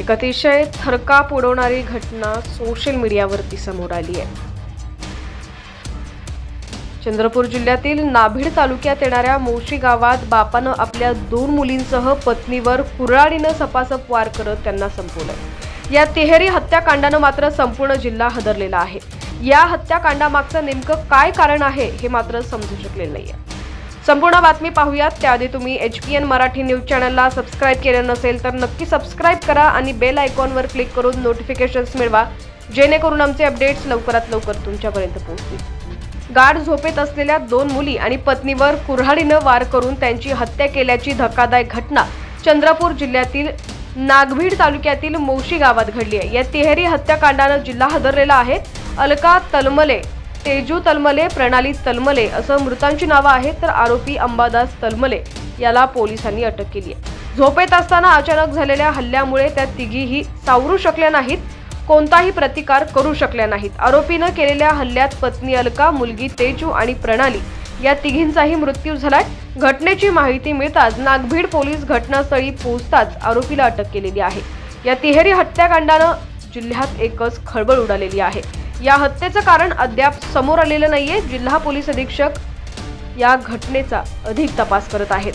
एक अतिशय थरकाप उडवणारी घटना सोशल मीडियावरती समोर आली आहे। चंद्रपूर जिल्ह्यातील नाभिड तालुक्यात येणाऱ्या मोशी गावात बापानं आपल्या 2 मुलींसह पत्नीवर कुऱ्हाडीनं सपासप वार करत त्यांना संपवलं। या तिहेरी हत्याकांडानं मात्र संपूर्ण जिल्हा हादरलेला आहे। या हत्याकांडामागचं नेमकं काय कारण आहे हे मात्र समजू शकलेलं नाहीये। संपूर्ण बातमी पाहूयात। त्याआधी तुम्ही HPN मराठी न्यूज चॅनलला सबस्क्राइब केलं नसेल तर नक्की सबस्क्राइब करा आणि बेल आयकॉनवर क्लिक करून नोटिफिकेशन्स मिळवा, जेणेकरून आमचे अपडेट्स लवकरात लवकर तुमच्यापर्यंत पोहोचतील। गाढ झोपेत असलेल्या 2 मुली आणि पत्नीवर कुऱ्हाडीनं वार करून त्यांची हत्या केल्याची धक्कादायक घटना चंद्रपूर जिल्ह्यातील नागभीड तालुक्यातील मोशी गावात घडली आहे। या तिहेरी हत्याकांडानं जिल्हा हादरलेला आहे। अलका तलमले, तेजू तलमले, प्रणाली तलमले असं मृतांची नावं आहेत, तर आरोपी अंबादास तलमले याला पोलिसांनी अटक केली आहे। झोपेत असताना अचानक झालेल्या हल्ल्यामुळे त्या तिघीही सावरू शकल्या नाहीत, कोणताही प्रतिकार करू शकल्या नाहीत। आरोपीनं केलेल्या हल्ल्यात पत्नी अलका, मुलगी तेजू आणि प्रणाली या तिघींचाही मृत्यू झालाय। घटनेची माहिती मिळताच नागभीड पोलीस घटनास्थळी पोहोचताच आरोपीला अटक केलेली आहे। या तिहेरी हत्याकांडानं जिल्ह्यात एकच खळबळ उडालेली आहे। या हत्येचं कारण अद्याप समोर आलेलं नाहीये। जिल्हा पोलीस अधीक्षक या घटनेचा अधिक तपास करत आहेत।